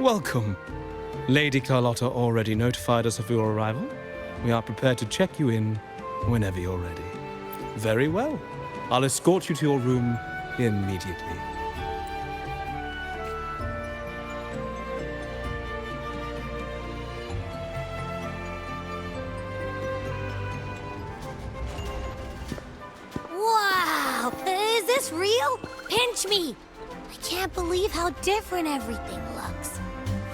Welcome. Lady Carlotta already notified us of your arrival. We are prepared to check you in whenever you're ready. Very well. I'll escort you to your room immediately. Wow! Is this real? Pinch me! I can't believe how different everything looks.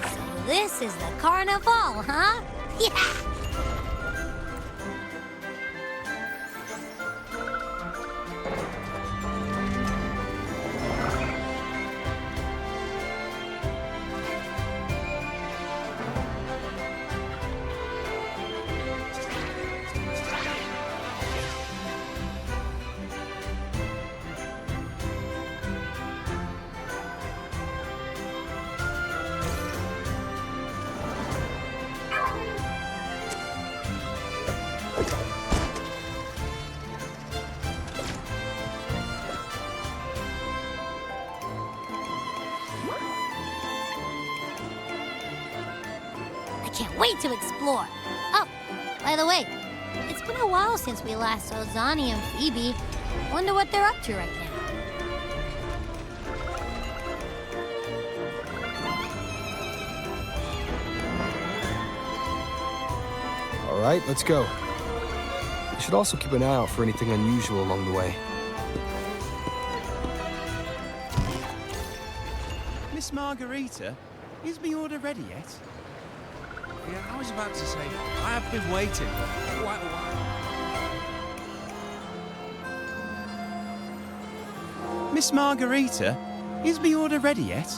So this is the carnival, huh? Yeah! I can't wait to explore. Oh, by the way, it's been a while since we last saw Zani and Phoebe. Wonder what they're up to right now. All right, let's go. You should also keep an eye out for anything unusual along the way. Miss Margarita, is my order ready yet? Yeah, I was about to say, I have been waiting for quite a while. Miss Margarita, is my order ready yet?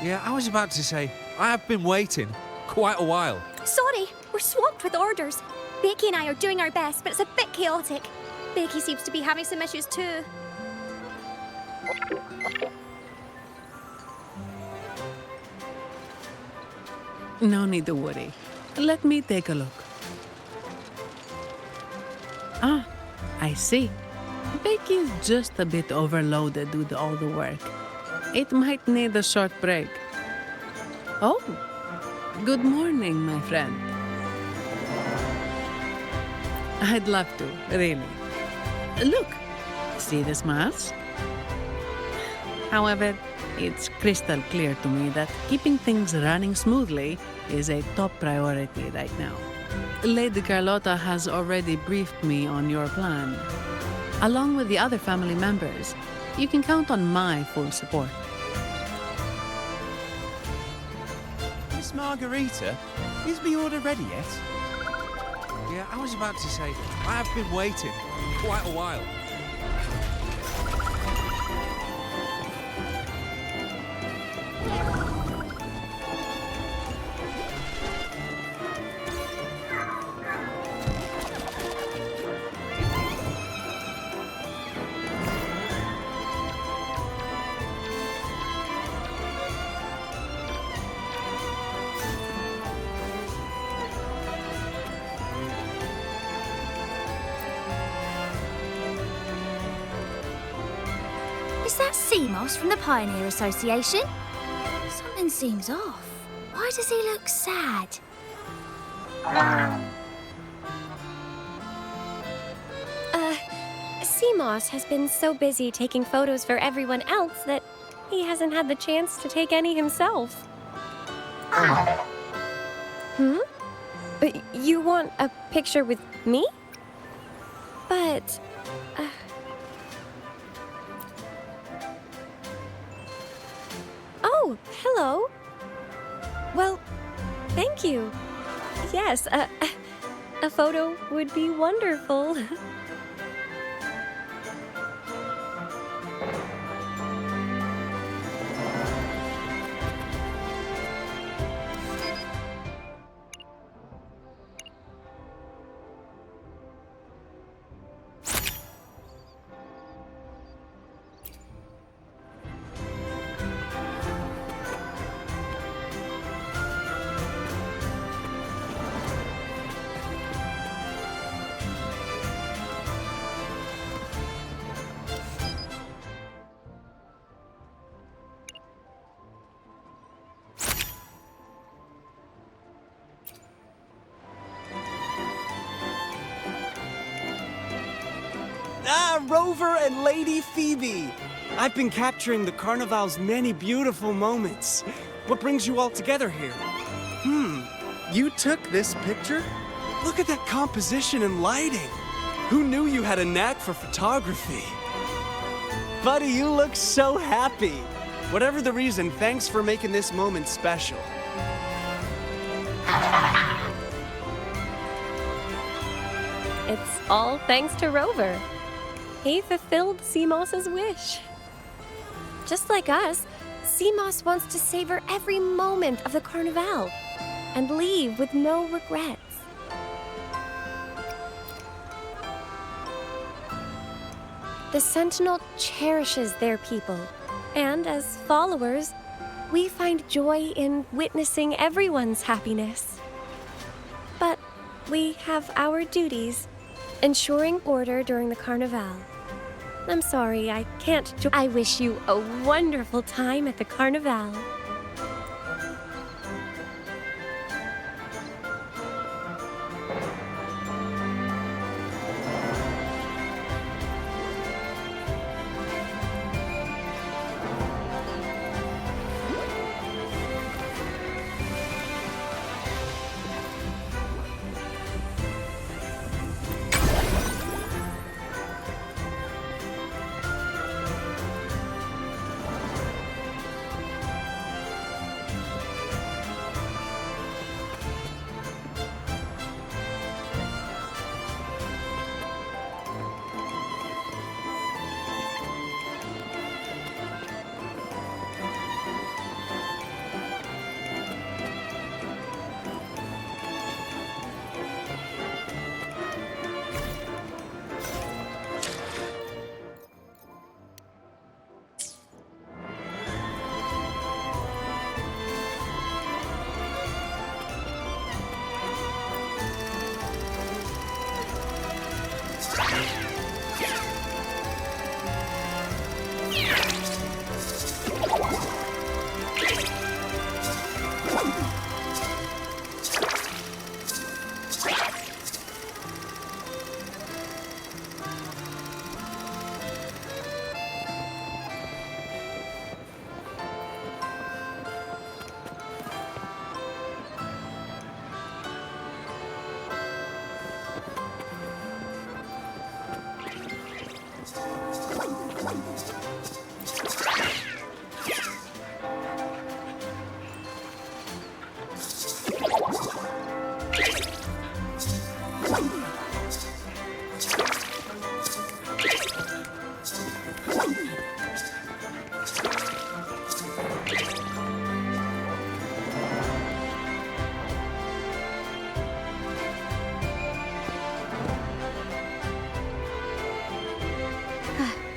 Yeah, I was about to say, I have been waiting quite a while. Sorry, we're swamped with orders. Becky and I are doing our best, but it's a bit chaotic. Becky seems to be having some issues too. No need to worry. Let me take a look. Ah, I see. Becky's just a bit overloaded with all the work. It might need a short break. Oh, good morning, my friend. I'd love to, really. Look, see the smiles? However, it's crystal clear to me that keeping things running smoothly is a top priority right now. Lady Carlotta has already briefed me on your plan. Along with the other family members, you can count on my full support. Miss Margarita, is my order ready yet? Yeah, I was about to say, I have been waiting quite a while. Is that Seamoss from the Pioneer Association? Something seems off. Why does he look sad? Seamoss has been so busy taking photos for everyone else that he hasn't had the chance to take any himself. You want a picture with me? But... Oh, hello. Well, thank you. Yes, a photo would be wonderful. Rover and Lady Phoebe. I've been capturing the Carnival's many beautiful moments. What brings you all together here? You took this picture? Look at that composition and lighting. Who knew you had a knack for photography? Buddy, you look so happy. Whatever the reason, thanks for making this moment special. It's all thanks to Rover. He fulfilled Seamoss's wish. Just like us, Seamoss wants to savor every moment of the Carnival and leave with no regrets. The Sentinel cherishes their people, and as followers, we find joy in witnessing everyone's happiness. But we have our duties, ensuring order during the Carnival. I'm sorry, I can't I wish you a wonderful time at the Carnival.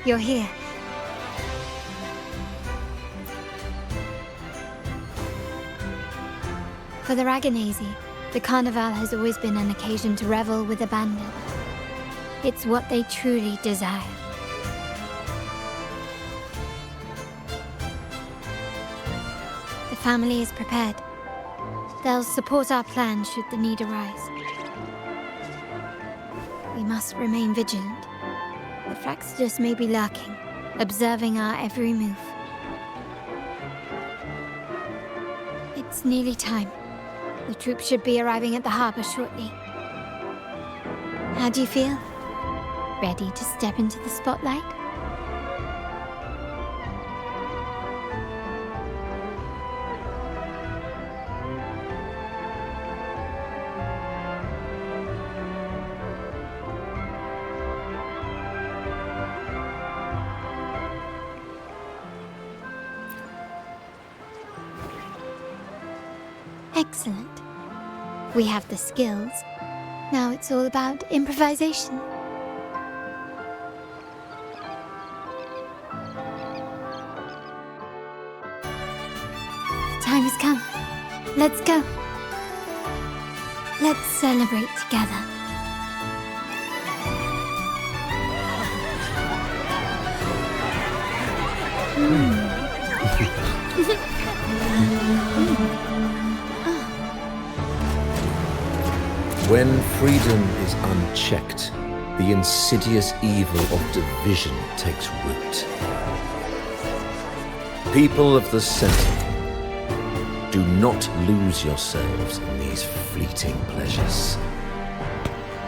You're here. For the Raganazy, the Carnival has always been an occasion to revel with abandon. It's what they truly desire. The family is prepared. They'll support our plan should the need arise. We must remain vigilant. The Fraxidus may be lurking, observing our every move. It's nearly time. The troops should be arriving at the harbor shortly. How do you feel? Ready to step into the spotlight? Excellent. We have the skills. Now it's all about improvisation. The time has come. Let's go. Let's celebrate together. When freedom is unchecked, the insidious evil of division takes root. People of the Sentinel, do not lose yourselves in these fleeting pleasures.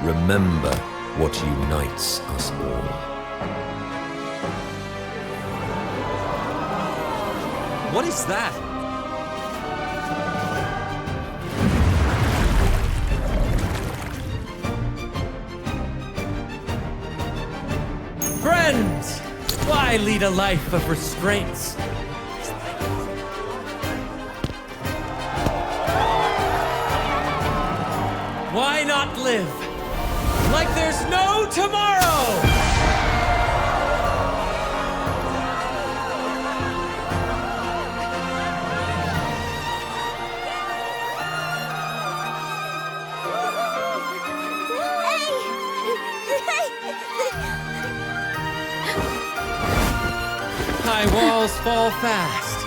Remember what unites us all. What is that? Friends! Why lead a life of restraints? Why not live like there's no tomorrow? High walls fall fast.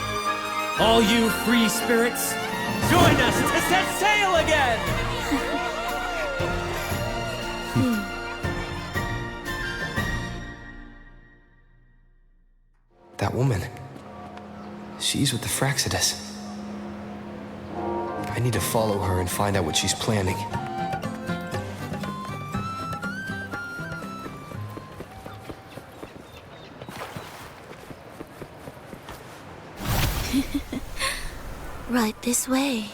All you free spirits, join us to set sail again! That woman. She's with the Fraxidus. I need to follow her and find out what she's planning. Right this way.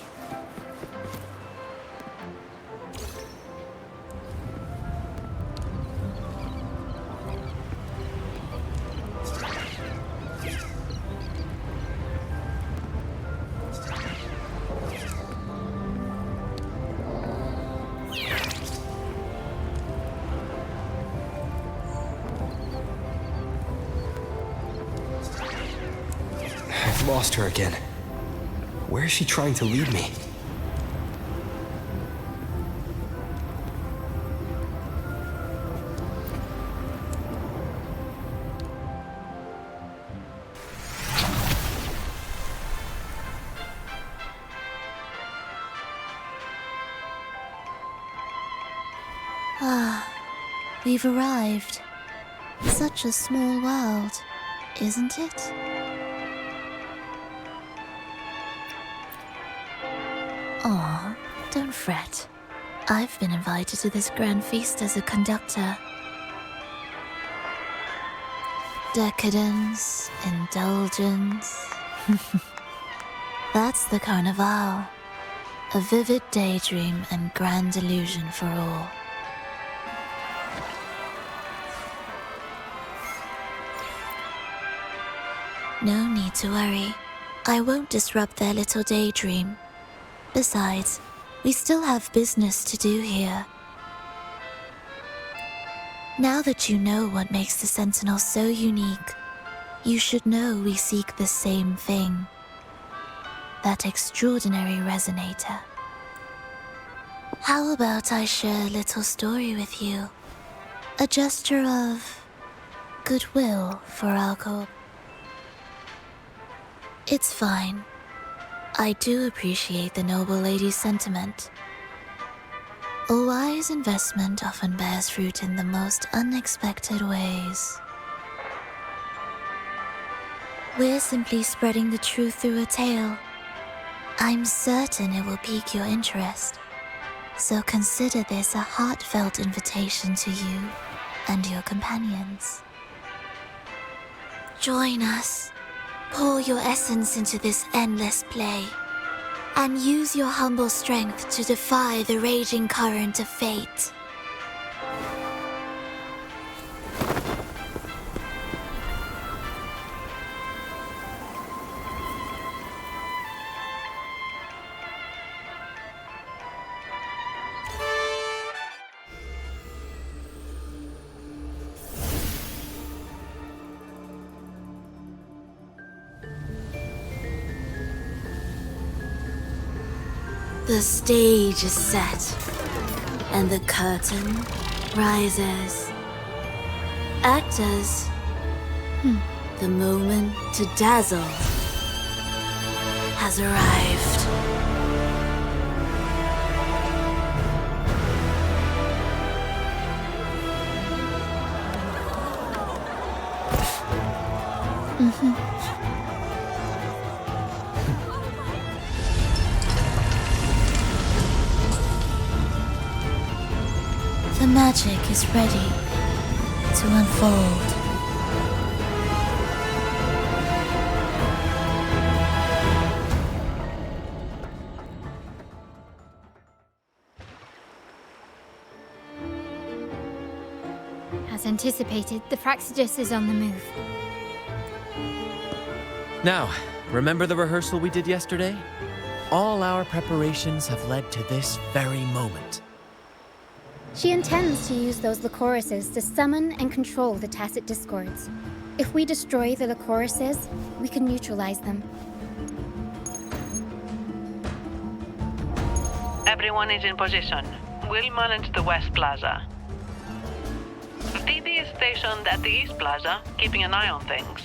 I've lost her again. Where is she trying to lead me? Ah, we've arrived. Such a small world, isn't it? Aw, don't fret. I've been invited to this grand feast as a conductor. Decadence, indulgence. That's the Carnival. A vivid daydream and grand illusion for all. No need to worry. I won't disrupt their little daydream. Besides, we still have business to do here. Now that you know what makes the Sentinel so unique, you should know we seek the same thing. That extraordinary resonator. How about I share a little story with you? A gesture of goodwill for our corp. It's fine. I do appreciate the noble lady's sentiment. A wise investment often bears fruit in the most unexpected ways. We're simply spreading the truth through a tale. I'm certain it will pique your interest, so consider this a heartfelt invitation to you and your companions. Join us. Pour your essence into this endless play, and use your humble strength to defy the raging current of fate. The stage is set, and the curtain rises. Actors, the moment to dazzle has arrived. The magic is ready to unfold. As anticipated, the Fraxidus is on the move. Now, remember the rehearsal we did yesterday? All our preparations have led to this very moment. She intends to use those Lycorises to summon and control the Tacit Discords. If we destroy the Lycorises, we can neutralize them. Everyone is in position. We'll manage the West Plaza. Phoebe is stationed at the East Plaza, keeping an eye on things.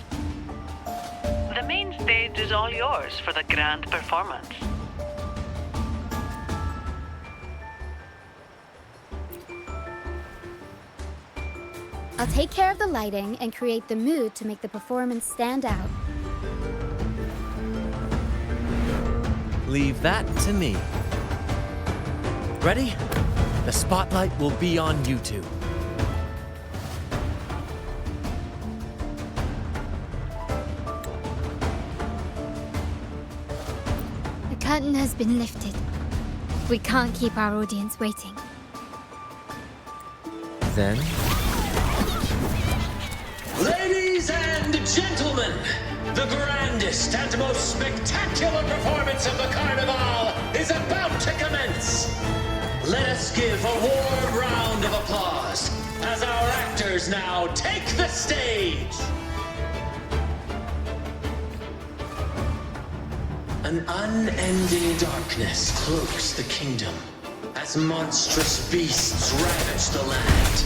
The main stage is all yours for the grand performance. I'll take care of the lighting and create the mood to make the performance stand out. Leave that to me. Ready? The spotlight will be on you two. The curtain has been lifted. We can't keep our audience waiting. Then... Ladies and gentlemen, the grandest and most spectacular performance of the Carnival is about to commence. Let us give a warm round of applause as our actors now take the stage. An unending darkness cloaks the kingdom as monstrous beasts ravage the land.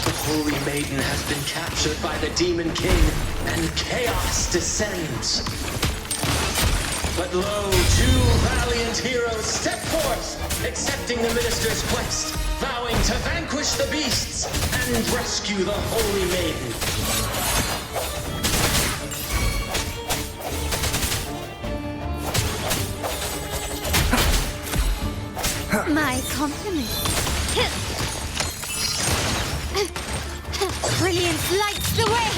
The Holy Maiden has been captured by the Demon King, and chaos descends. But lo, two valiant heroes step forth, accepting the minister's quest, vowing to vanquish the beasts and rescue the Holy Maiden. My compliments. Brilliance lights the way!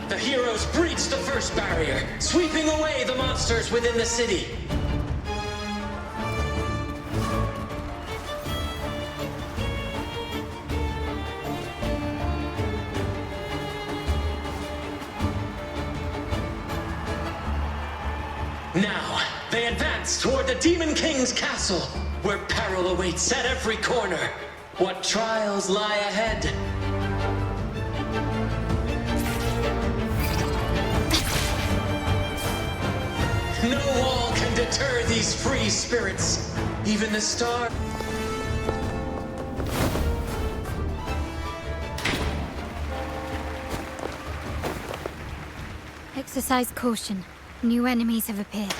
The heroes breach the first barrier, sweeping away the monsters within the city. Now, they advance toward the Demon King's castle, where peril awaits at every corner. What trials lie ahead? No wall can deter these free spirits. Even the star... Exercise caution. New enemies have appeared.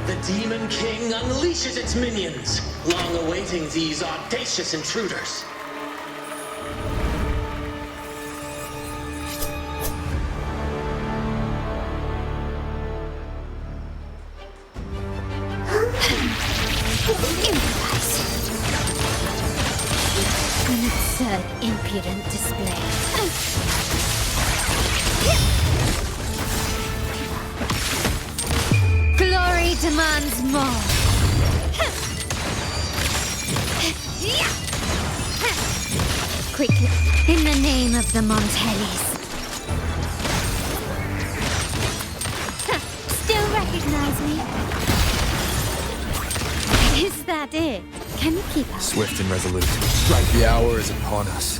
The Demon King unleashes its minions, long awaiting these audacious intruders. An absurd, impudent display. Glory demands more. Quickly, in the name of the Montellis. Still recognize me? Is that it? Can you keep up? Swift and resolute. Strike, the hour is upon us.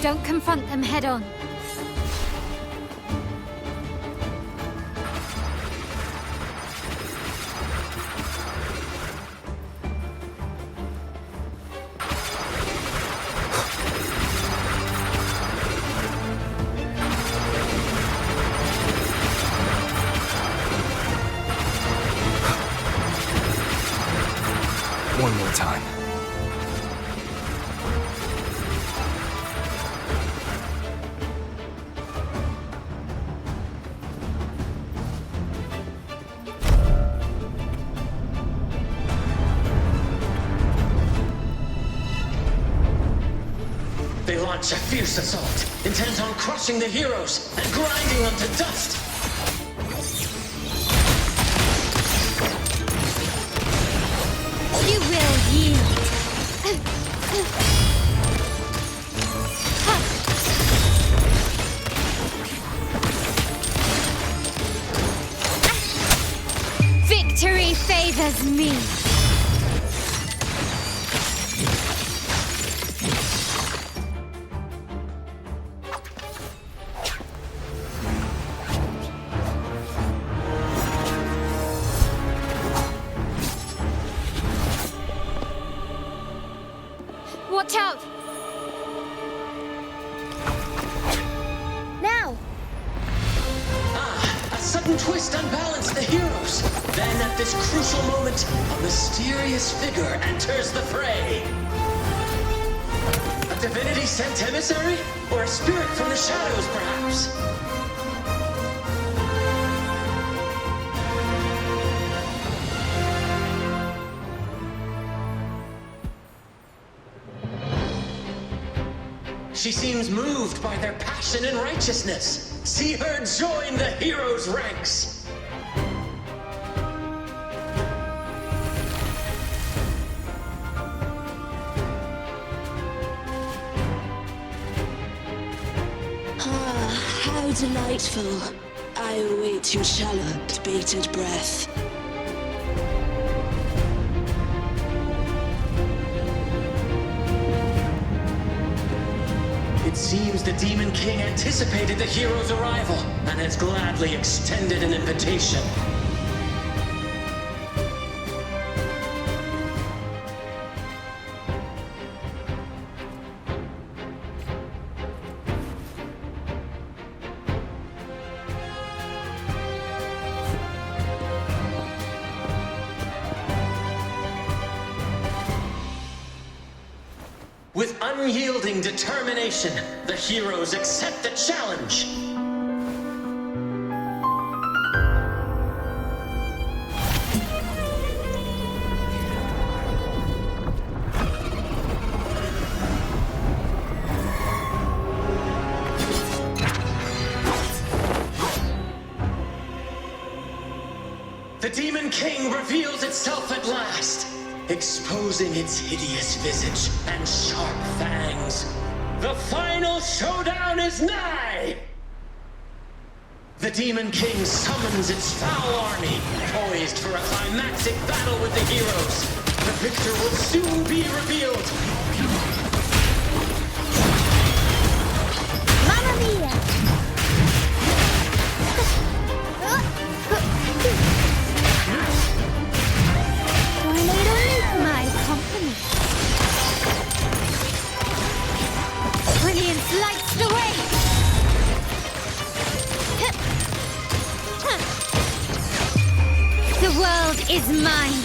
don't confront them head on. One more time. They launch a fierce assault, intent on crushing the heroes and grinding them to dust. You will yield. Victory favors me. Watch out! Now! A sudden twist unbalanced the heroes. Then at this crucial moment, a mysterious figure enters the fray. A divinity sent emissary? Or a spirit from the shadows, perhaps? She seems moved by their passion and righteousness. See her join the heroes' ranks. Ah, how delightful. I await your shallow, bated breath. It seems the Demon King anticipated the hero's arrival and has gladly extended an invitation. With unyielding determination, the heroes accept the challenge. The Demon King reveals itself at last, exposing its hideous visage and sharp fangs. The final showdown is nigh! The Demon King summons its foul army, poised for a climactic battle with the heroes. The victor will soon be revealed. Mamma mia! Tornado needs my company. Brilliance lights the way! The world is mine!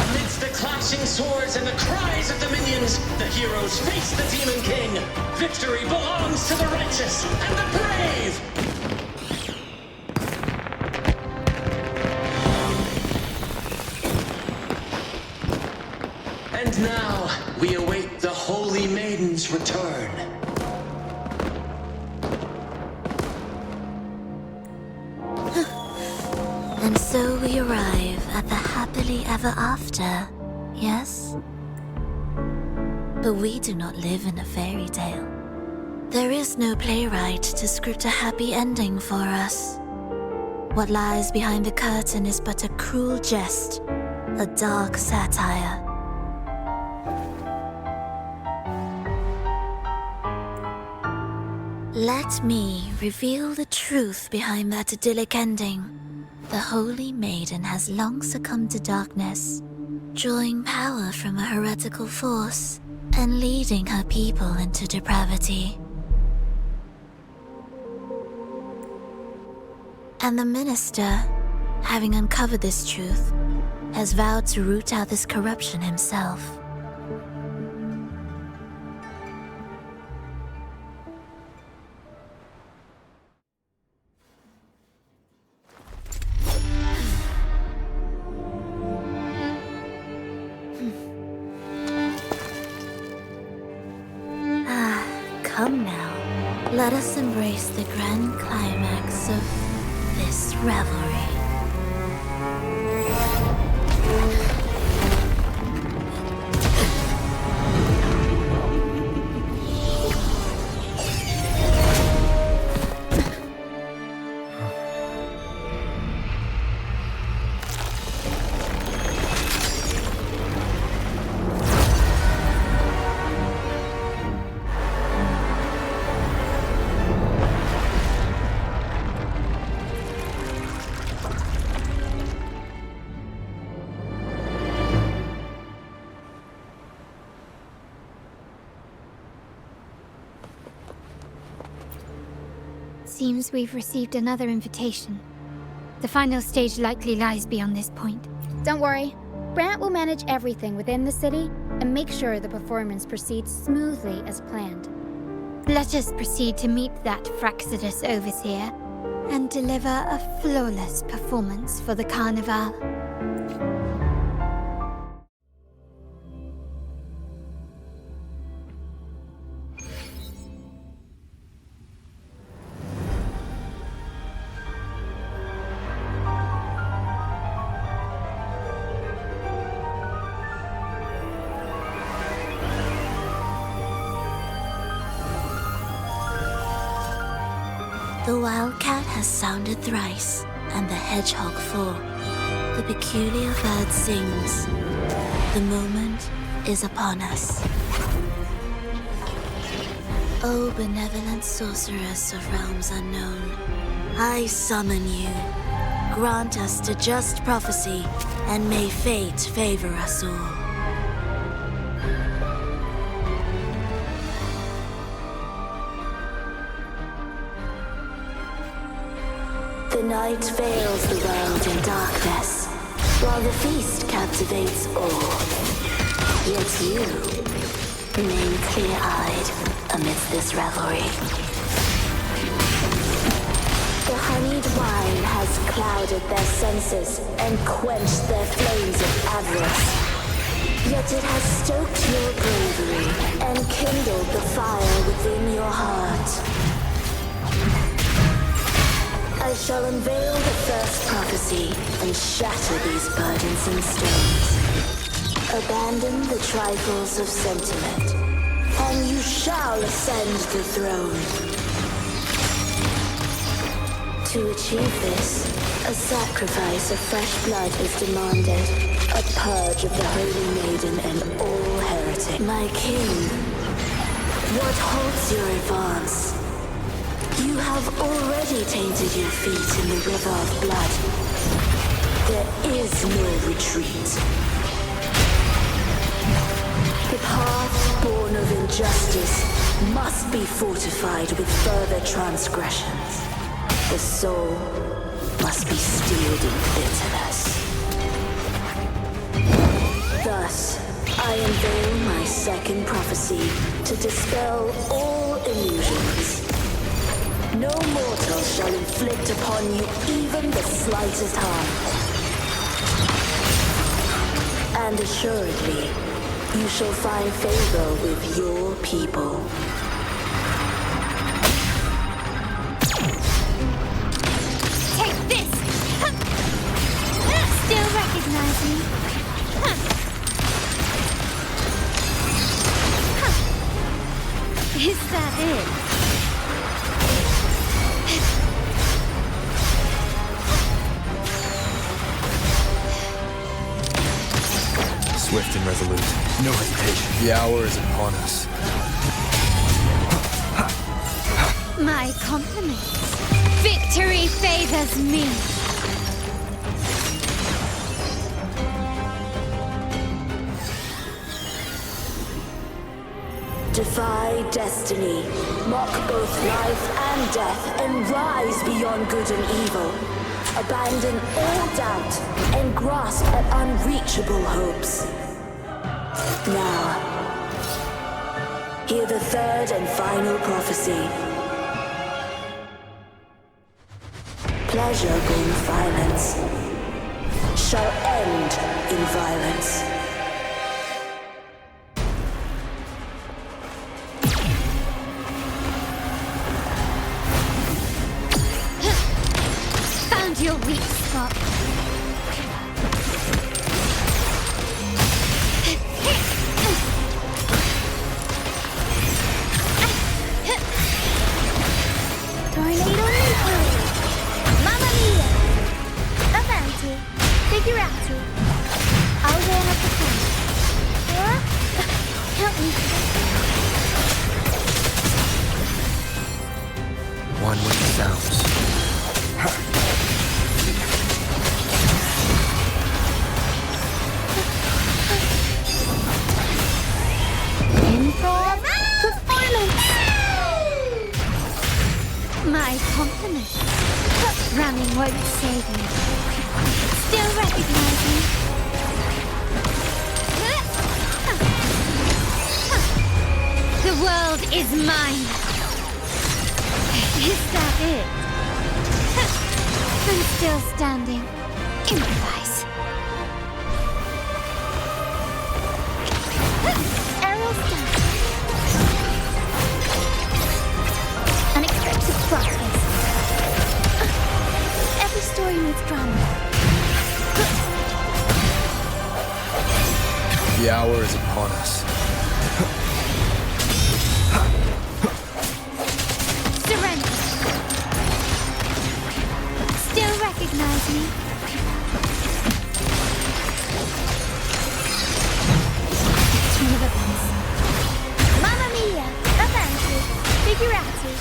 Amidst the clashing swords and the cries of the minions, the heroes face the Demon King. Victory belongs to the righteous and the brave! And now, we await the Holy Maiden's return. And so we arrive at the happily ever after, yes? But we do not live in a fairy tale. There is no playwright to script a happy ending for us. What lies behind the curtain is but a cruel jest, a dark satire, Let me reveal the truth behind that idyllic ending. The Holy Maiden has long succumbed to darkness, drawing power from a heretical force and leading her people into depravity. And the minister, having uncovered this truth, has vowed to root out this corruption himself. Come now, let us embrace the grand climax of this revelry. Seems we've received another invitation. The final stage likely lies beyond this point. Don't worry. Brant will manage everything within the city and make sure the performance proceeds smoothly as planned. Let us proceed to meet that Fraxidus overseer and deliver a flawless performance for the Carnival. The wildcat has sounded thrice, and the hedgehog four. The peculiar bird sings. The moment is upon us. O benevolent sorceress of realms unknown, I summon you. Grant us the just prophecy, and may fate favor us all. The night veils the world in darkness, while the feast captivates all. Yet you remain clear-eyed amidst this revelry. The honeyed wine has clouded their senses and quenched their flames of avarice. Yet it has stoked your bravery and kindled the fire within your heart. I shall unveil the first prophecy and shatter these burdensome stones. Abandon the trifles of sentiment, and you shall ascend the throne. To achieve this, a sacrifice of fresh blood is demanded, a purge of the Holy Maiden and all heretic. My king, what halts your advance? You have already tainted your feet in the river of blood. There is no retreat. The path born of injustice must be fortified with further transgressions. The soul must be steeled in bitterness. Thus, I unveil my second prophecy to dispel all illusions. No mortal shall inflict upon you even the slightest harm. And assuredly, you shall find favor with your people. Take this! Still recognize me? Is that it? Swift and resolute. No hesitation. The hour is upon us. My compliments. Victory favors me. Defy destiny, mock both life and death, and rise beyond good and evil. Abandon all doubt and grasp at unreachable hopes. Now, hear the third and final prophecy. Pleasure born violence shall end in violence. Found your weak spot. Tornado nuclear. Mamma mia. Avanti. Figurati. I'll ran up the front. Help me. One with the sounds. Improv performance. My compliments. Running won't save me. Still recognize me. The world is mine. Is that it? I'm still standing. Improvise. Arrow stun. Unexpected plot twist. Every story needs drama. The hour is upon us. Surrender. Still recognize me. Turn of events. Mamma mia. Avanti. Figurati.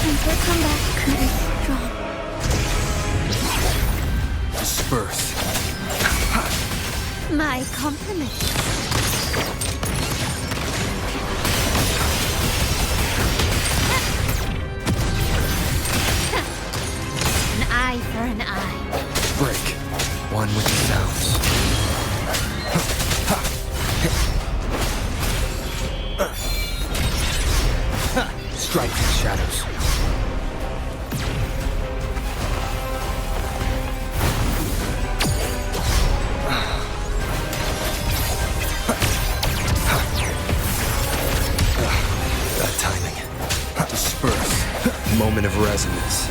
Until comeback curtain drawn. Disperse. My compliments. An eye for an eye. Break. One with the sounds. Strike the shadows. That timing. Disperse. Moment of resonance.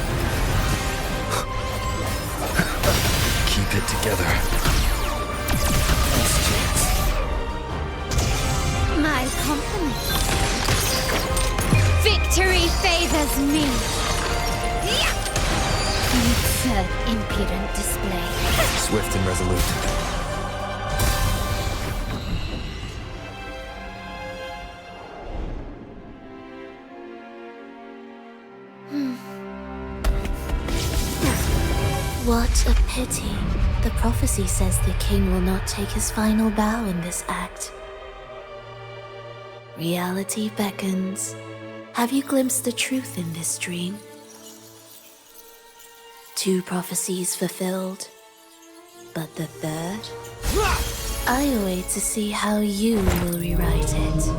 Keep it together. Last chance. My compliments. Victory favors me. Absurd, impudent display. Swift and resolute. What a pity. The prophecy says the king will not take his final bow in this act. Reality beckons. Have you glimpsed the truth in this dream? 2 prophecies fulfilled, but the third? I await to see how you will rewrite it.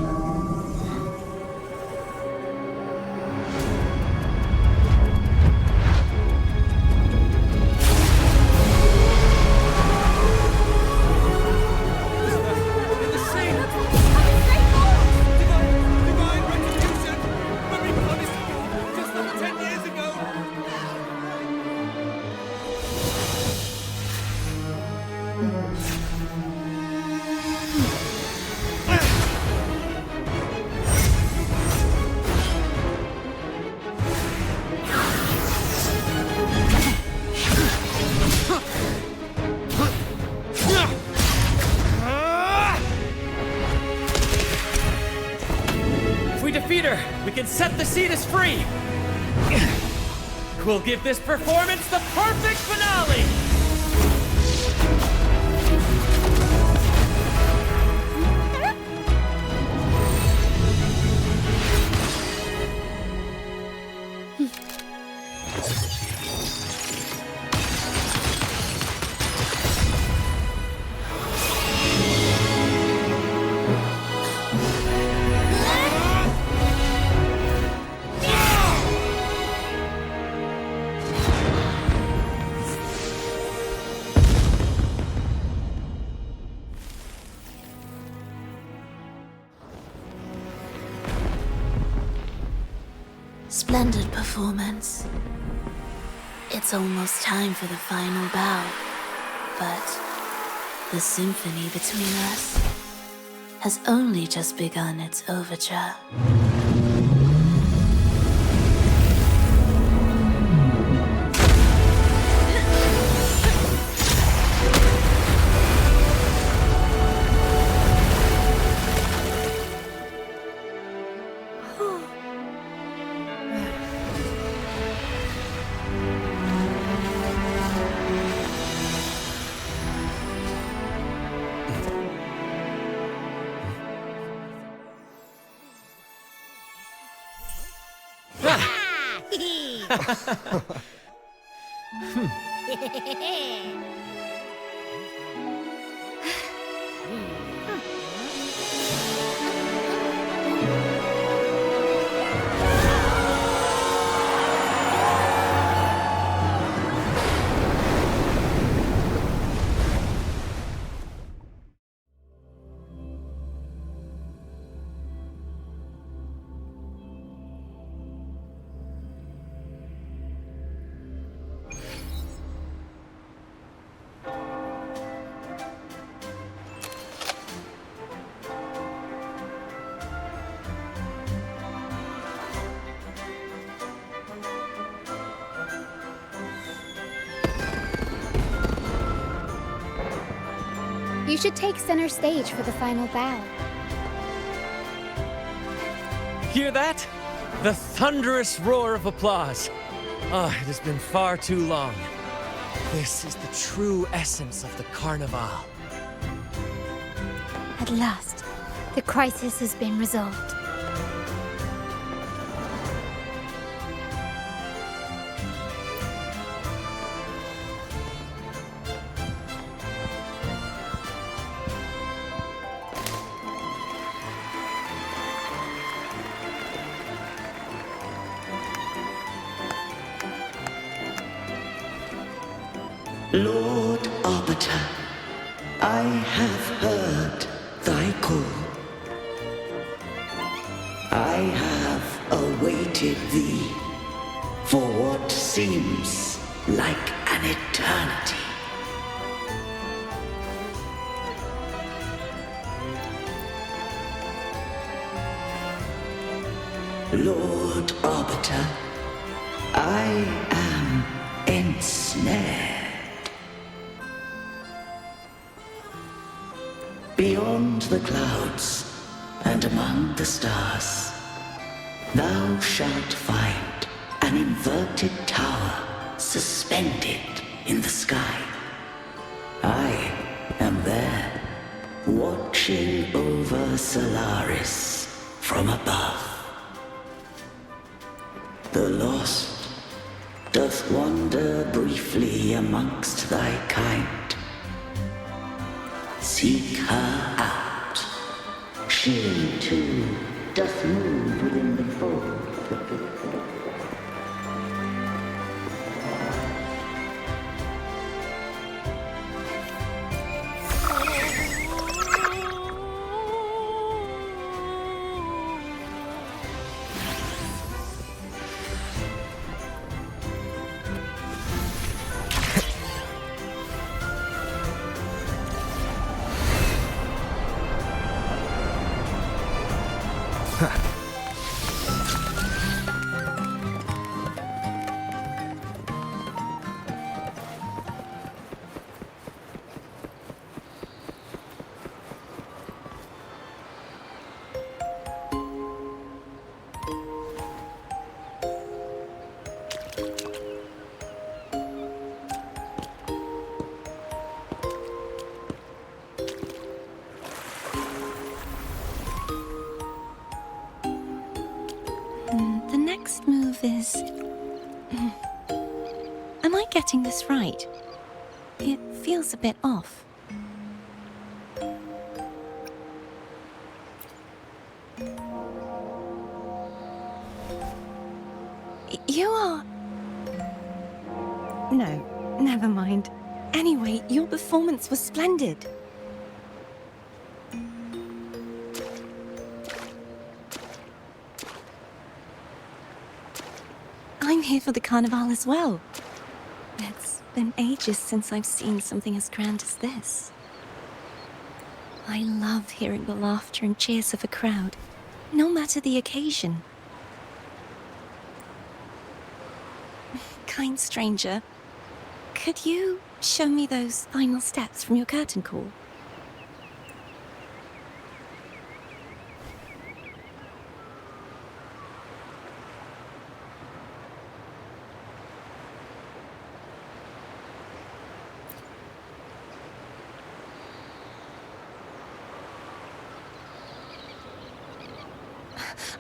set the Cetus free! We'll give this performance the perfect finale! Splendid performance. It's almost time for the final bow, but the symphony between us has only just begun its overture. You should take center stage for the final bow. Hear that? The thunderous roar of applause. Ah, it has been far too long. This is the true essence of the Carnival. At last, the crisis has been resolved. Lord Arbiter, I have heard thy call. I have awaited thee for what seems like an eternity. Lord Arbiter, I am ensnared. Beyond the clouds and among the stars, thou shalt find an inverted tower suspended in the sky. I am there, watching over Solaris from above. The lost doth wander briefly amongst thy kind. Seek her out. She, too, doth move within the fold. life is... Am I getting this right? It feels a bit off. You are... No, never mind. Anyway, your performance was splendid. I'm here for the carnival as well. It's been ages since I've seen something as grand as this. I love hearing the laughter and cheers of a crowd, no matter the occasion. Kind stranger, could you show me those final steps from your curtain call?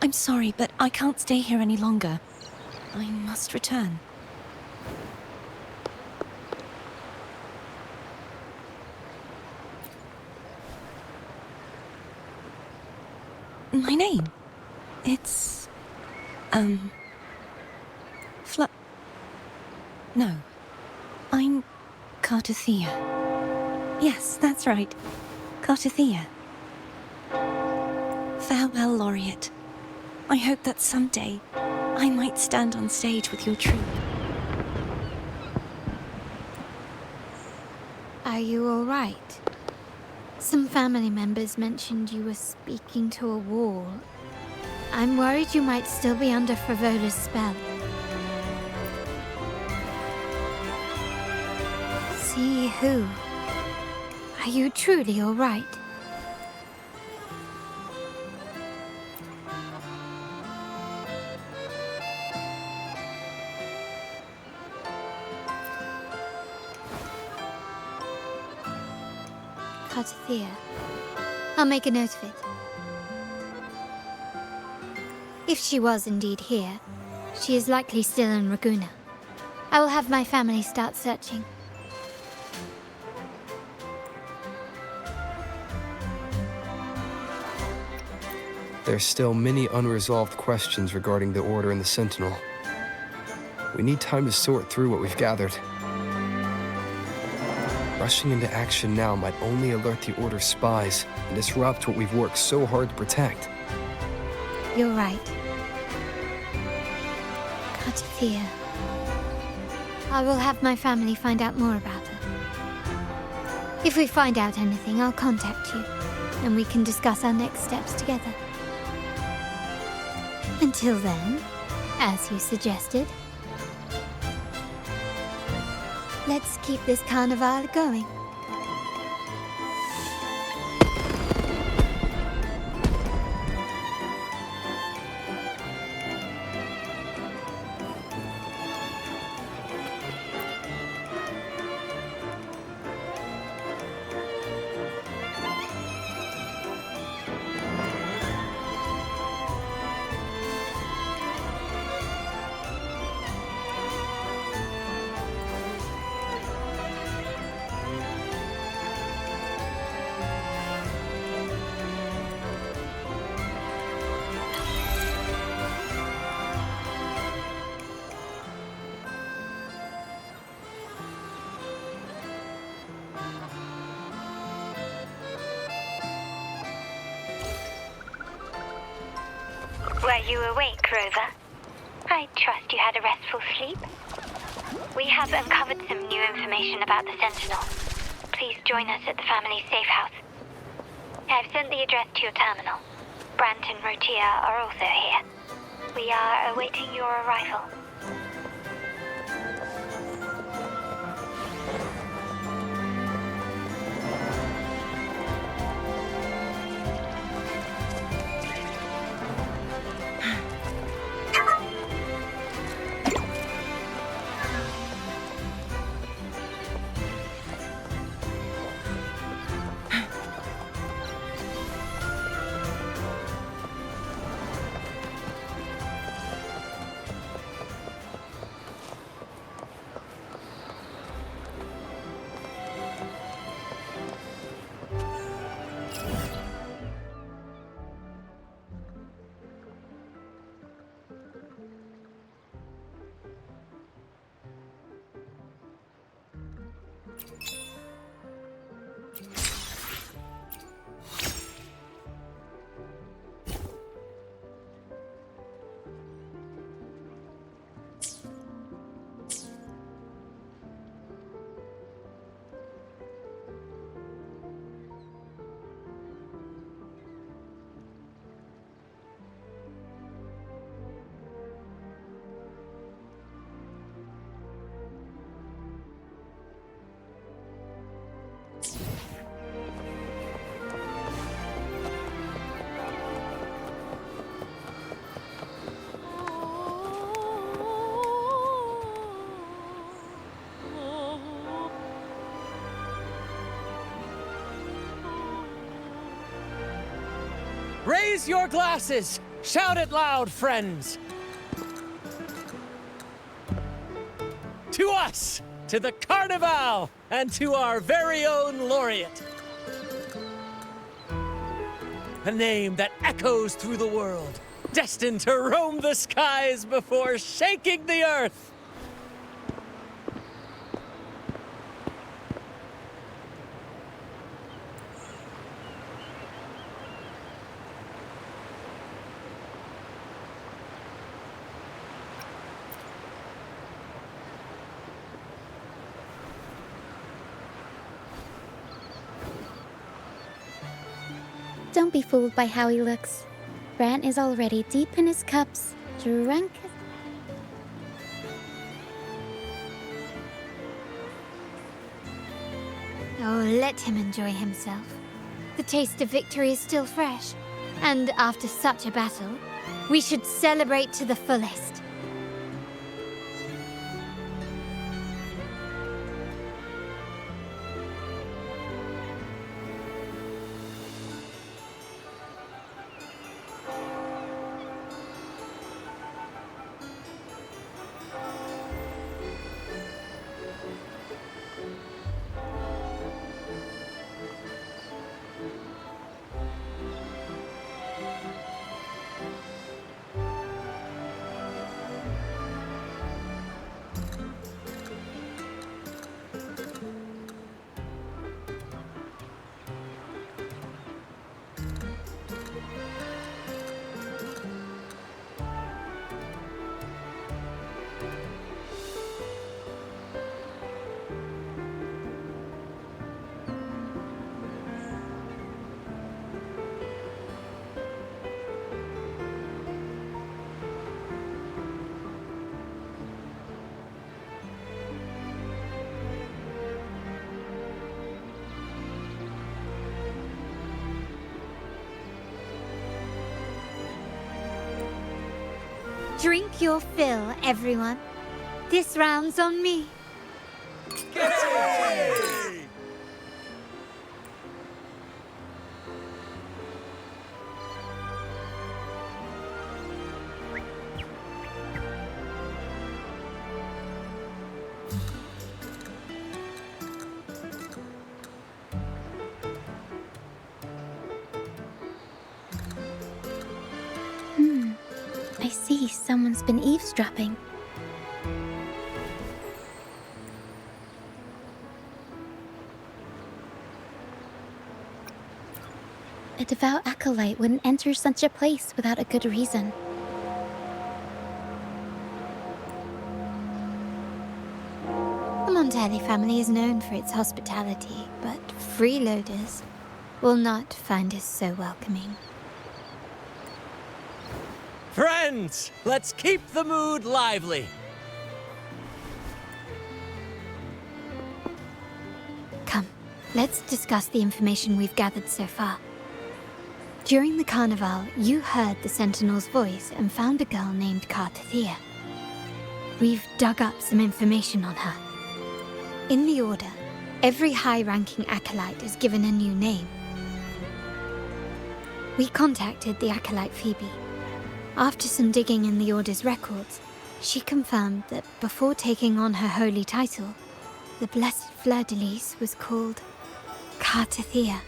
I'm sorry, but I can't stay here any longer. I must return. My name? It's... No. I'm Cartothea. Yes, that's right. Cartothea. Farewell, Laureate. I hope that someday I might stand on stage with your troupe. Are you all right? Some family members mentioned you were speaking to a wall. I'm worried you might still be under Fravoda's spell. See who? Are you truly all right? Cartothea. I'll make a note of it. If she was indeed here, she is likely still in Raguna. I will have my family start searching. There's still many unresolved questions regarding the Order and the Sentinel. We need time to sort through what we've gathered. Rushing into action now might only alert the Order's spies and disrupt what we've worked so hard to protect. You're right. Cartothea. I will have my family find out more about her. If we find out anything, I'll contact you, and we can discuss our next steps together. Until then, as you suggested, let's keep this carnival going. Were you awake, Rover? I trust you had a restful sleep. We have uncovered some new information about the Sentinel. Please join us at the family's safe house. I've sent the address to your terminal. Brant and Rotia are also here. We are awaiting your arrival. Raise your glasses! Shout it loud, friends! To us! To the Carnival! And to our very own laureate! A name that echoes through the world, destined to roam the skies before shaking the earth! Don't be fooled by how he looks. Brant is already deep in his cups, drunk as... Oh, let him enjoy himself. The taste of victory is still fresh. And after such a battle, we should celebrate to the fullest. Drink your fill, everyone. This round's on me. I see someone's been eavesdropping. A devout acolyte wouldn't enter such a place without a good reason. The Montelli family is known for its hospitality, but freeloaders will not find us so welcoming. Friends, let's keep the mood lively. Come, let's discuss the information we've gathered so far. During the carnival, you heard the Sentinel's voice and found a girl named Cartathea. We've dug up some information on her. In the Order, every high-ranking acolyte is given a new name. We contacted the acolyte Phoebe. After some digging in the Order's records, she confirmed that before taking on her holy title, the Blessed Fleur-de-Lis was called Cartathea.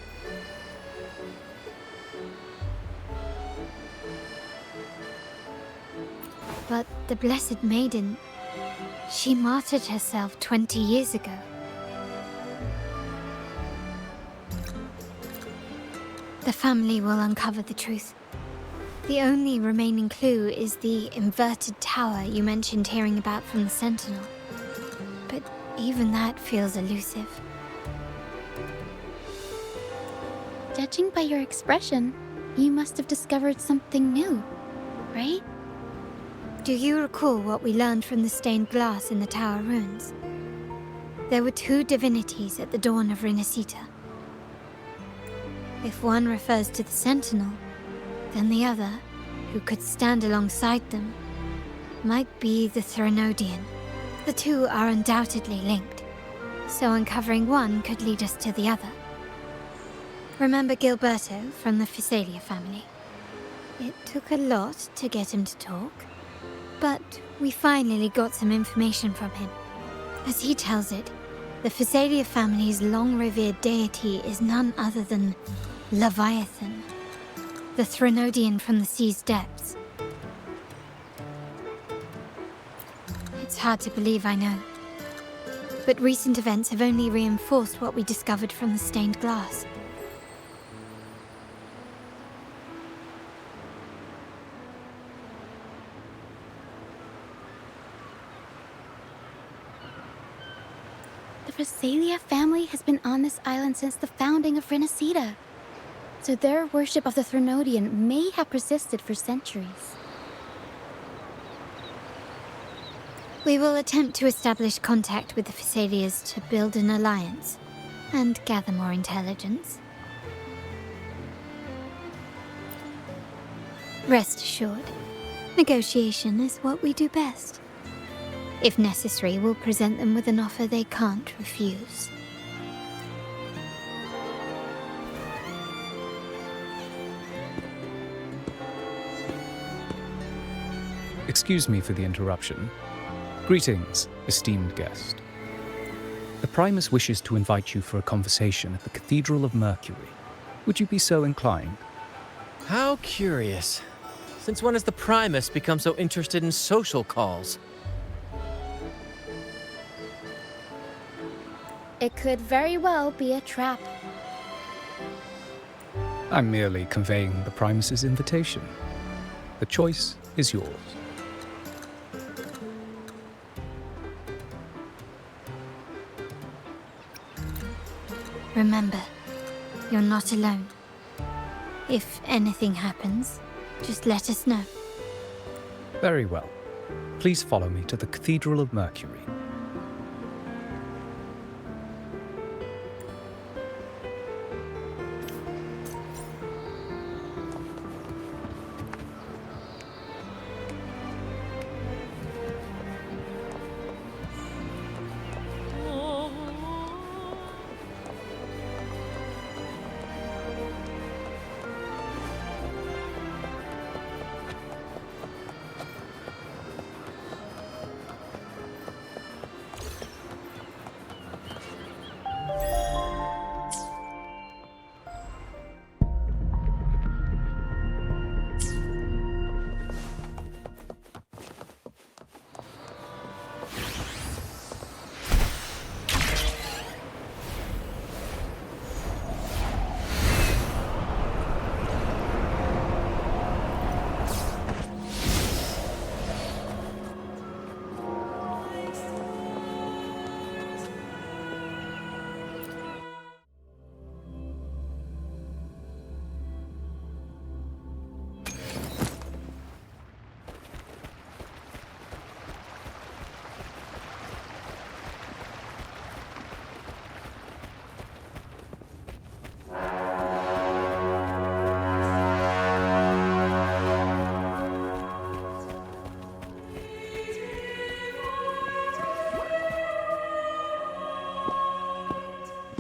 But the Blessed Maiden, she martyred herself 20 years ago. The family will uncover the truth. The only remaining clue is the inverted tower you mentioned hearing about from the Sentinel. But even that feels elusive. Judging by your expression, you must have discovered something new, right? Do you recall what we learned from the stained glass in the tower ruins? There were two divinities at the dawn of Rinascita. If one refers to the Sentinel, then the other, who could stand alongside them, might be the Threnodian. The two are undoubtedly linked, so uncovering one could lead us to the other. Remember Gilberto from the Physalia family? It took a lot to get him to talk, but we finally got some information from him. As he tells it, the Physalia family's long-revered deity is none other than Leviathan, the Threnodian from the sea's depths. It's hard to believe, I know, but recent events have only reinforced what we discovered from the stained glass. The Physalia family has been on this island since the founding of Rinascita, so their worship of the Threnodian may have persisted for centuries. We will attempt to establish contact with the Physalias to build an alliance and gather more intelligence. Rest assured, negotiation is what we do best. If necessary, we'll present them with an offer they can't refuse. Excuse me for the interruption. Greetings, esteemed guest. The Primus wishes to invite you for a conversation at the Cathedral of Mercury. Would you be so inclined? How curious. Since when has the Primus become so interested in social calls? It could very well be a trap. I'm merely conveying the Primus's invitation. The choice is yours. Remember, you're not alone. If anything happens, just let us know. Very well. Please follow me to the Cathedral of Mercury.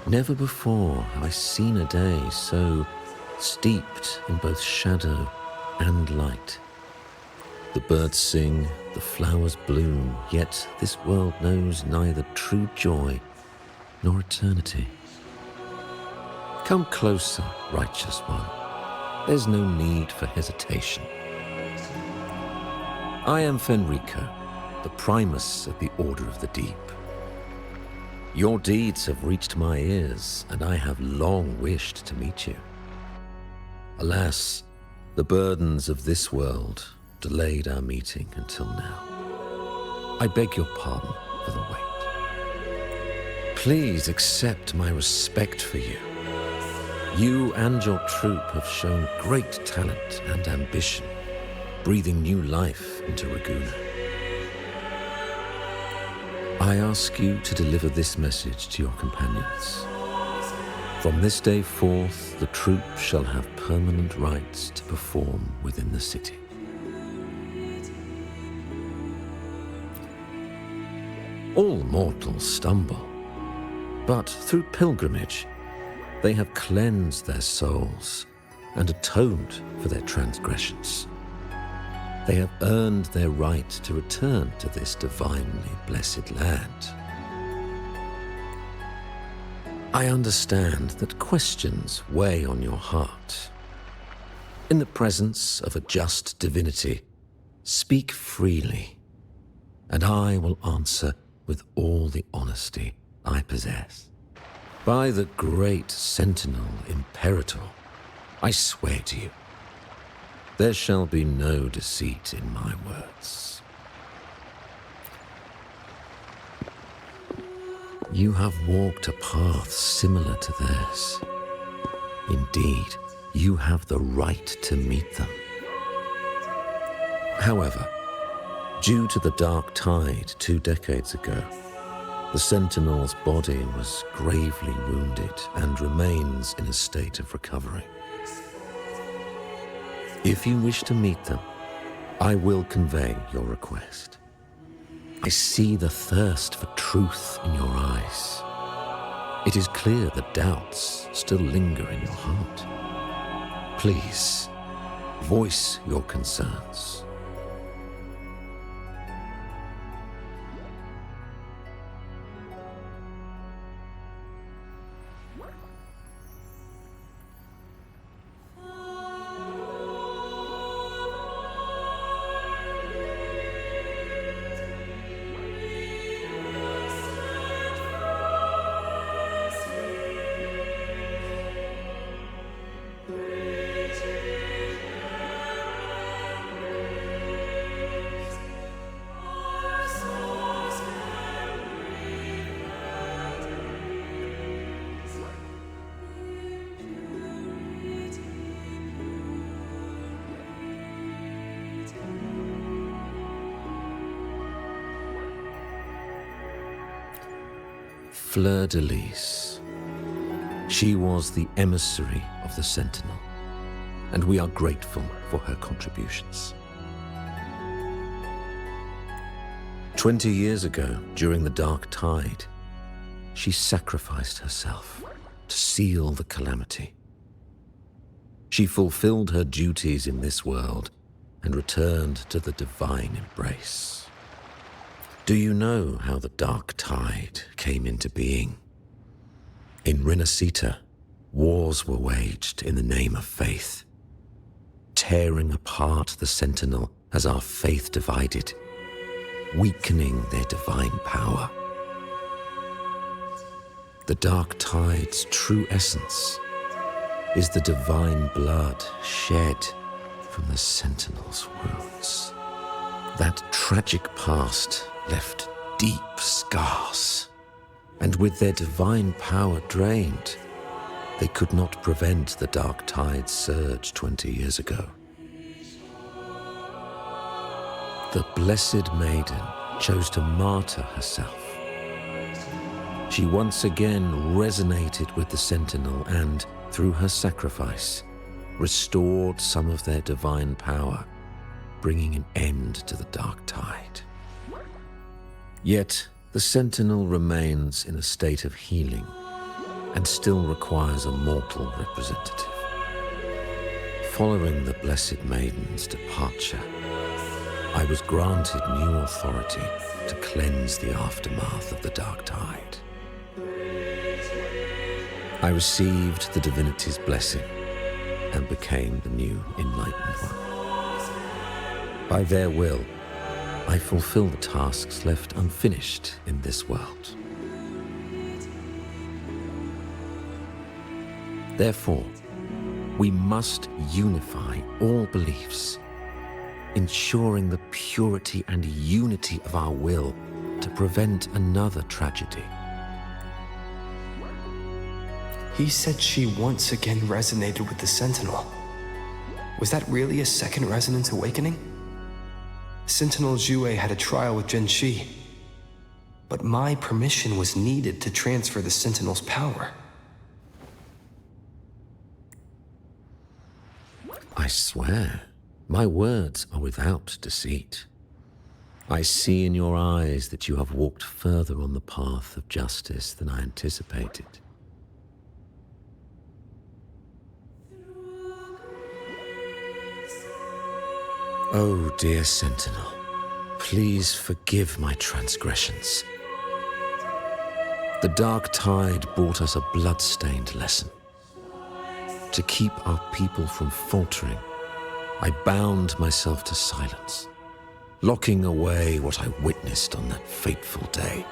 Never before have I seen a day so steeped in both shadow and light. The birds sing, the flowers bloom, yet this world knows neither true joy nor eternity. Come closer, righteous one. There's no need for hesitation. I am Fenrico, the Primus of the Order of the Deep. Your deeds have reached my ears, and I have long wished to meet you. Alas, the burdens of this world delayed our meeting until now. I beg your pardon for the wait. Please accept my respect for you. You and your troop have shown great talent and ambition, breathing new life into Ragusa. I ask you to deliver this message to your companions. From this day forth, the troop shall have permanent rights to perform within the city. All mortals stumble, but through pilgrimage, they have cleansed their souls and atoned for their transgressions. They have earned their right to return to this divinely blessed land. I understand that questions weigh on your heart. In the presence of a just divinity, speak freely, and I will answer with all the honesty I possess. By the great Sentinel Imperator, I swear to you, there shall be no deceit in my words. You have walked a path similar to theirs. Indeed, you have the right to meet them. However, due to the Dark Tide 2 decades ago, the Sentinel's body was gravely wounded and remains in a state of recovery. If you wish to meet them, I will convey your request. I see the thirst for truth in your eyes. It is clear that doubts still linger in your heart. Please, voice your concerns. Fleur-de-Lis. She was the emissary of the Sentinel, and we are grateful for her contributions. 20 years ago, during the Dark Tide, she sacrificed herself to seal the calamity. She fulfilled her duties in this world and returned to the divine embrace. Do you know how the Dark Tide came into being? In Rinascita, wars were waged in the name of faith, tearing apart the Sentinel as our faith divided, weakening their divine power. The Dark Tide's true essence is the divine blood shed from the Sentinel's wounds. That tragic past left deep scars, and with their divine power drained, they could not prevent the Dark Tide's surge 20 years ago. The Blessed Maiden chose to martyr herself. She once again resonated with the Sentinel and, through her sacrifice, restored some of their divine power, bringing an end to the Dark Tide. Yet, the Sentinel remains in a state of healing and still requires a mortal representative. Following the Blessed Maiden's departure, I was granted new authority to cleanse the aftermath of the Dark Tide. I received the divinity's blessing and became the new Enlightened One. By their will, I fulfill the tasks left unfinished in this world. Therefore, We must unify all beliefs, ensuring the purity and unity of our will to prevent another tragedy. He said she once again resonated with the Sentinel. Was that really a second resonance awakening? Sentinel Jue had a trial with Genshi, but my permission was needed to transfer the Sentinel's power. I swear, my words are without deceit. I see in your eyes that you have walked further on the path of justice than I anticipated. Oh, dear Sentinel, please forgive my transgressions. The dark tide brought us a blood-stained lesson. To keep our people from faltering, I bound myself to silence, locking away what I witnessed on that fateful day.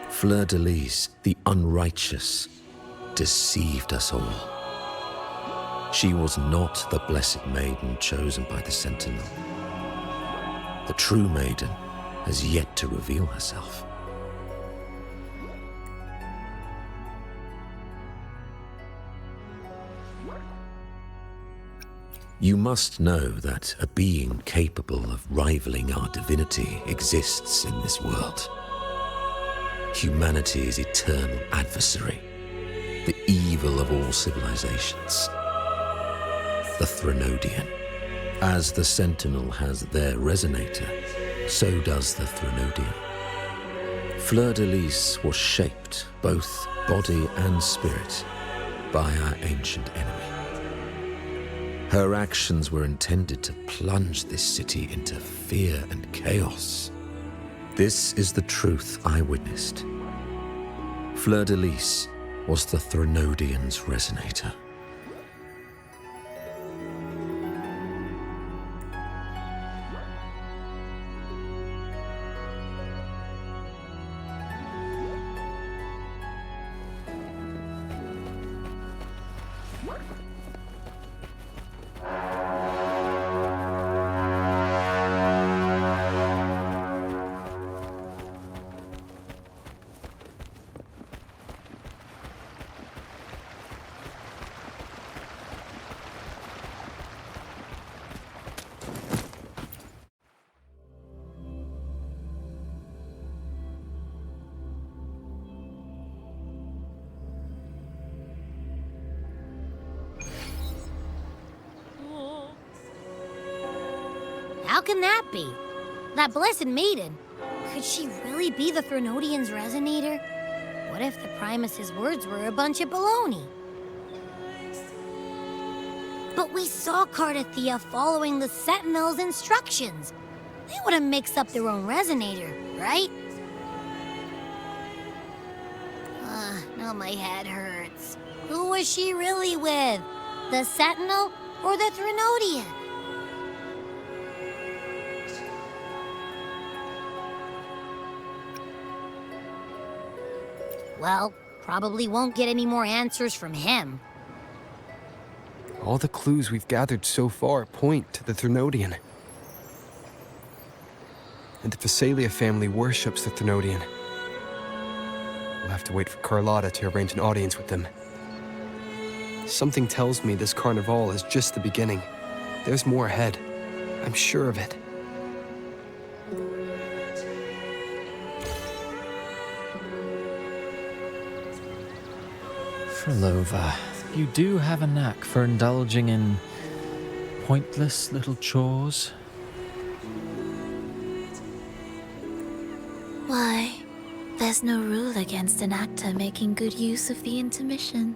Fleur-de-Lis, the unrighteous, deceived us all. She was not the blessed maiden chosen by the Sentinel. The true maiden has yet to reveal herself. You must know that a being capable of rivaling our divinity exists in this world. Humanity's eternal adversary, the evil of all civilizations. The Threnodian. As the Sentinel has their resonator, so does the Threnodian. Fleur-de-Lis was shaped, both body and spirit, by our ancient enemy. Her actions were intended to plunge this city into fear and chaos. This is the truth I witnessed. Fleur-de-Lis was the Threnodian's resonator. How can that be? That blessed maiden. Could she really be the Threnodian's resonator? What if the Primus's words were a bunch of baloney? But we saw Cardathea following the Sentinel's instructions. They wouldn't mix up their own resonator, right? Now my head hurts. Who was she really with? The Sentinel or the Threnodian? Well, probably won't get any more answers from him. All the clues we've gathered so far point to the Threnodian. And the Phasalia family worships the Threnodian. We'll have to wait for Carlotta to arrange an audience with them. Something tells me this Carnival is just the beginning. There's more ahead. I'm sure of it. Frolova, you do have a knack for indulging in pointless little chores. Why, there's no rule against an actor making good use of the intermission.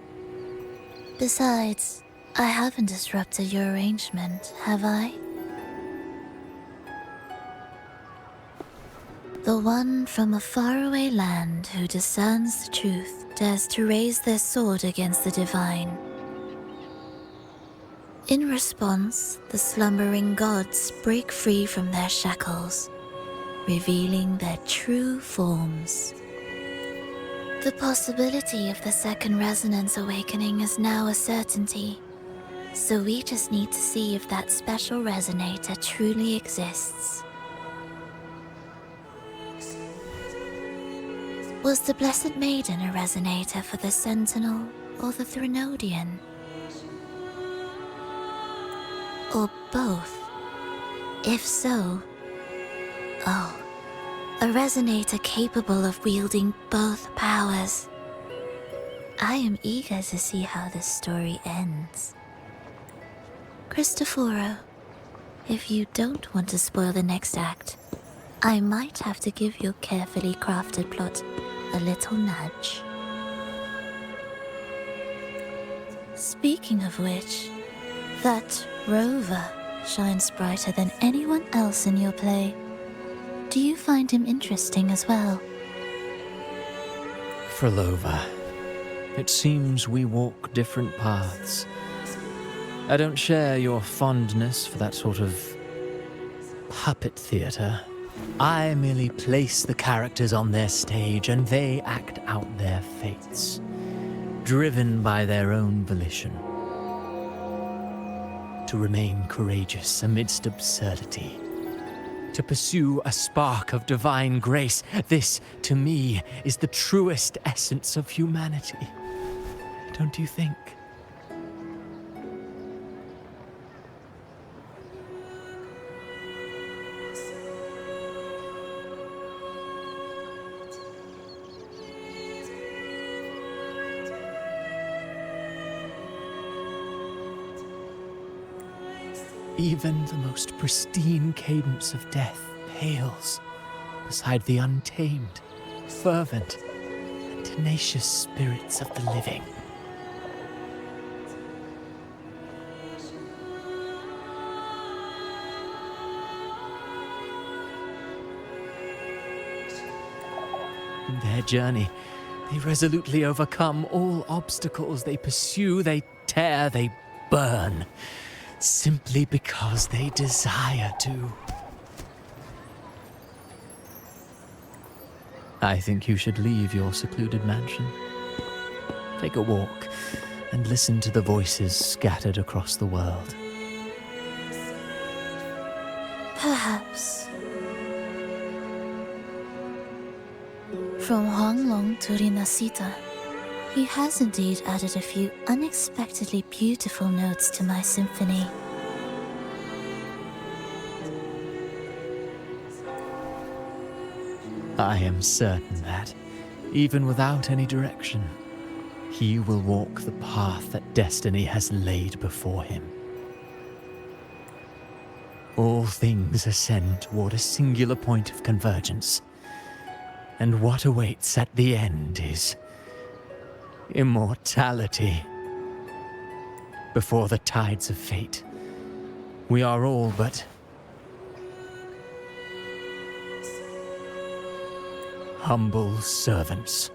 Besides, I haven't disrupted your arrangement, have I? The one from a faraway land who discerns the truth dares to raise their sword against the divine. In response, the slumbering gods break free from their shackles, revealing their true forms. The possibility of the second resonance awakening is now a certainty. So we just need to see if that special resonator truly exists. Was the Blessed Maiden a resonator for the Sentinel or the Threnodian? Or both? If so, oh, a resonator capable of wielding both powers. I am eager to see how this story ends. Cristoforo, if you don't want to spoil the next act, I might have to give your carefully crafted plot a little nudge. Speaking of which, that rover shines brighter than anyone else in your play. Do you find him interesting as well? Frolova, it seems we walk different paths. I don't share your fondness for that sort of puppet theater. I merely place the characters on their stage and they act out their fates, driven by their own volition. To remain courageous amidst absurdity. To pursue a spark of divine grace. This, to me, is the truest essence of humanity. Don't you think? Even the most pristine cadence of death pales beside the untamed, fervent, and tenacious spirits of the living. In their journey, they resolutely overcome all obstacles. They pursue, they tear, they burn. Simply because they desire to. I think you should leave your secluded mansion. Take a walk and listen to the voices scattered across the world. Perhaps. From Huanglong to Rinascita, he has indeed added a few unexpectedly beautiful notes to my symphony. I am certain that, even without any direction, he will walk the path that destiny has laid before him. All things ascend toward a singular point of convergence, and what awaits at the end is immortality. Before the tides of fate, we are all but humble servants.